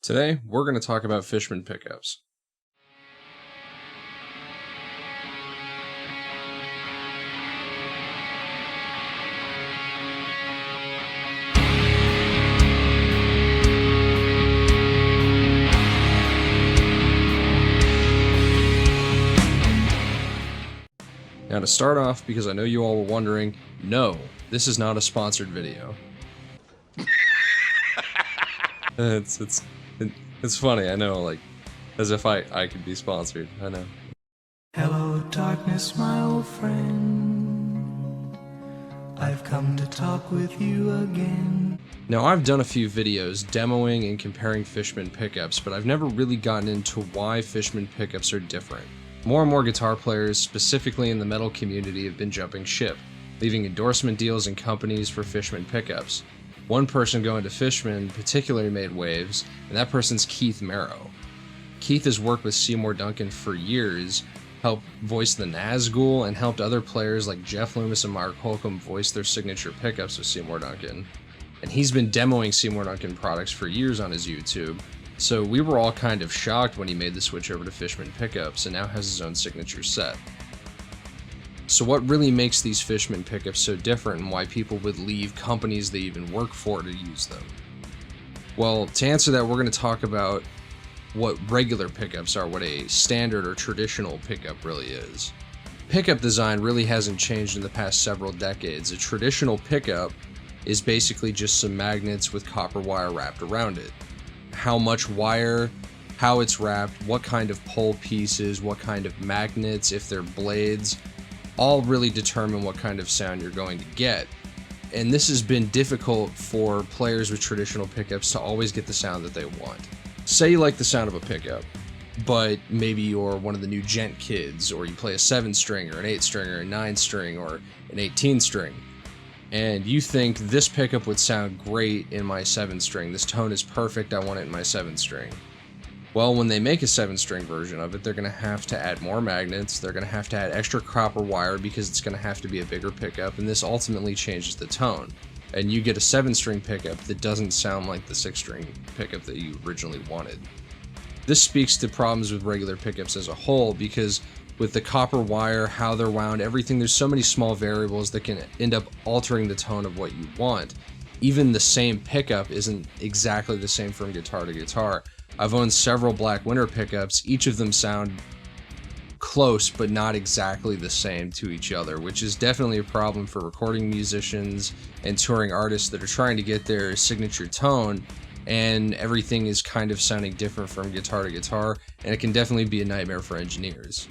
Today, we're going to talk about Fishman pickups. Now to start off, because I know you all were wondering, no, this is not a sponsored video. It's funny, I know, like, as if I could be sponsored, I know. Hello darkness, my old friend, I've come to talk with you again. Now, I've done a few videos demoing and comparing Fishman pickups, but I've never really gotten into why Fishman pickups are different. More and more guitar players, specifically in the metal community, have been jumping ship, leaving endorsement deals and companies for Fishman pickups. One person going to Fishman particularly made waves, and that person's Keith Merrow. Keith has worked with Seymour Duncan for years, helped voice the Nazgul, and helped other players like Jeff Loomis and Mark Holcomb voice their signature pickups with Seymour Duncan. And he's been demoing Seymour Duncan products for years on his YouTube, so we were all kind of shocked when he made the switch over to Fishman pickups and now has his own signature set. So what really makes these Fishman pickups so different, and why people would leave companies they even work for to use them? Well, to answer that, we're going to talk about what regular pickups are, what a standard or traditional pickup really is. Pickup design really hasn't changed in the past several decades. A traditional pickup is basically just some magnets with copper wire wrapped around it. How much wire, how it's wrapped, what kind of pole pieces, what kind of magnets, if they're blades, all really determine what kind of sound you're going to get. And this has been difficult for players with traditional pickups to always get the sound that they want. Say you like the sound of a pickup, but maybe you're one of the new gent kids, or you play a 7-string or an 8-string or a 9-string or an 18-string, and you think this pickup would sound great in my 7-string, this tone is perfect, I want it in my 7-string. Well, when they make a 7-string version of it, they're going to have to add more magnets, they're going to have to add extra copper wire because it's going to have to be a bigger pickup, and this ultimately changes the tone. And you get a 7-string pickup that doesn't sound like the 6-string pickup that you originally wanted. This speaks to problems with regular pickups as a whole, because with the copper wire, how they're wound, everything, there's so many small variables that can end up altering the tone of what you want. Even the same pickup isn't exactly the same from guitar to guitar. I've owned several Black Winter pickups, each of them sound close but not exactly the same to each other, which is definitely a problem for recording musicians and touring artists that are trying to get their signature tone, and everything is kind of sounding different from guitar to guitar, and it can definitely be a nightmare for engineers.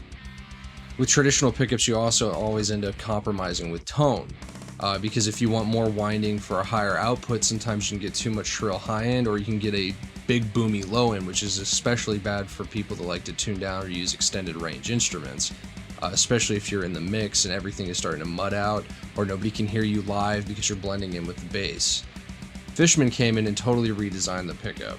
With traditional pickups, you also always end up compromising with tone, because if you want more winding for a higher output, sometimes you can get too much shrill high end, or you can get a big boomy low end, which is especially bad for people that like to tune down or use extended range instruments, especially if you're in the mix and everything is starting to mud out, or nobody can hear you live because you're blending in with the bass. Fishman came in and totally redesigned the pickup.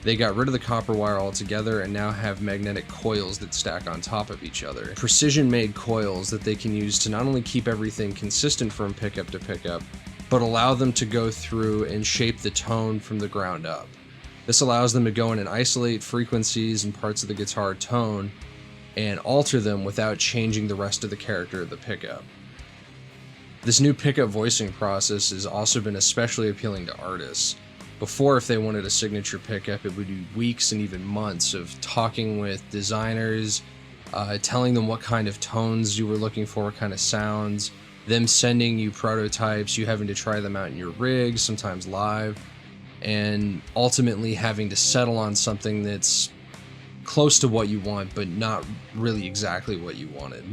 They got rid of the copper wire altogether and now have magnetic coils that stack on top of each other. Precision-made coils that they can use to not only keep everything consistent from pickup to pickup, but allow them to go through and shape the tone from the ground up. This allows them to go in and isolate frequencies and parts of the guitar tone and alter them without changing the rest of the character of the pickup. This new pickup voicing process has also been especially appealing to artists. Before, if they wanted a signature pickup, it would be weeks and even months of talking with designers, telling them what kind of tones you were looking for, what kind of sounds, them sending you prototypes, you having to try them out in your rig, sometimes live, and ultimately having to settle on something that's close to what you want, but not really exactly what you wanted.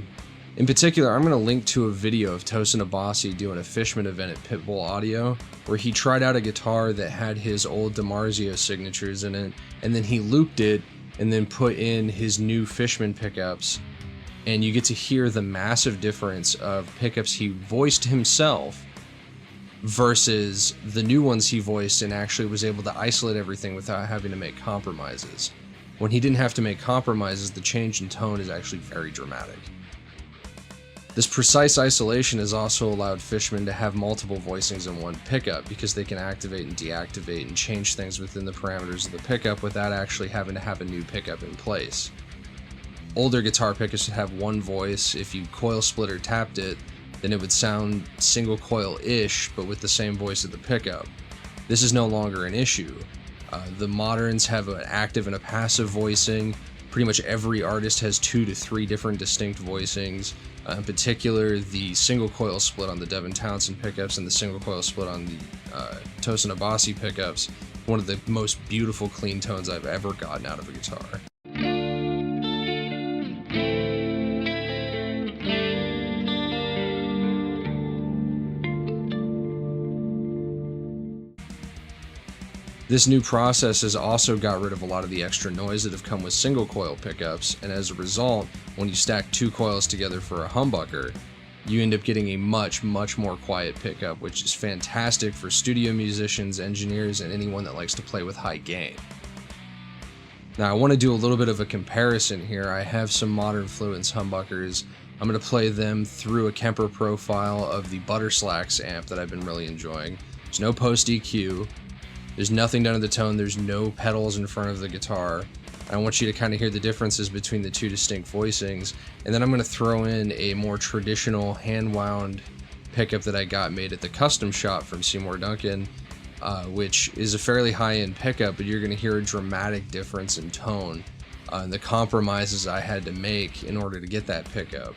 In particular, I'm going to link to a video of Tosin Abasi doing a Fishman event at Pitbull Audio, where he tried out a guitar that had his old DiMarzio signatures in it, and then he looped it and then put in his new Fishman pickups, and you get to hear the massive difference of pickups he voiced himself versus the new ones he voiced and actually was able to isolate everything without having to make compromises. When he didn't have to make compromises, the change in tone is actually very dramatic. This precise isolation has also allowed Fishman to have multiple voicings in one pickup because they can activate and deactivate and change things within the parameters of the pickup without actually having to have a new pickup in place. Older guitar pickups would have one voice. If you coil split or tapped it, then it would sound single coil-ish, but with the same voice of the pickup. This is no longer an issue. The moderns have an active and a passive voicing. Pretty much every artist has 2 to 3 different distinct voicings. In particular, the single coil split on the Devin Townsend pickups and the single coil split on the Tosin Abasi pickups. One of the most beautiful clean tones I've ever gotten out of a guitar. This new process has also got rid of a lot of the extra noise that have come with single coil pickups, and as a result, when you stack 2 coils together for a humbucker, you end up getting a much more quiet pickup, which is fantastic for studio musicians, engineers, and anyone that likes to play with high gain. Now I want to do a little bit of a comparison here. I have some modern Fluence humbuckers. I'm going to play them through a Kemper profile of the Butterslacks amp that I've been really enjoying. There's no post EQ. There's nothing done to the tone, there's no pedals in front of the guitar. I want you to kind of hear the differences between the 2 distinct voicings, and then I'm going to throw in a more traditional hand-wound pickup that I got made at the custom shop from Seymour Duncan, which is a fairly high-end pickup, but you're going to hear a dramatic difference in tone and the compromises I had to make in order to get that pickup.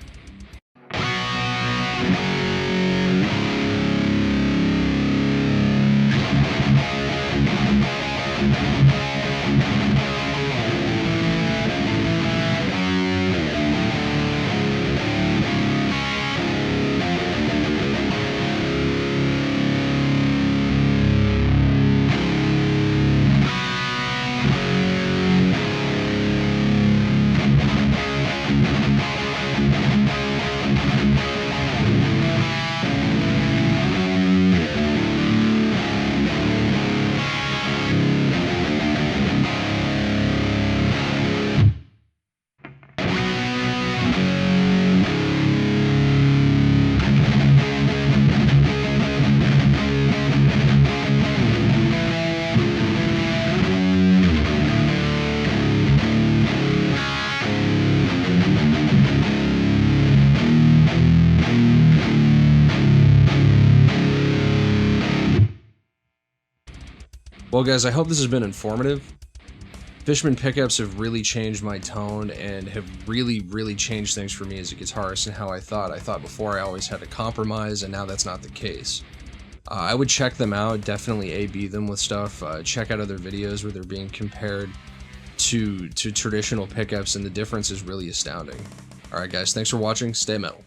Well guys, I hope this has been informative. Fishman pickups have really changed my tone and have really changed things for me as a guitarist and how I thought. I thought before I always had to compromise, and now that's not the case. I would check them out, definitely A/B them with stuff, check out other videos where they're being compared to traditional pickups, and the difference is really astounding. Alright guys, thanks for watching, stay metal.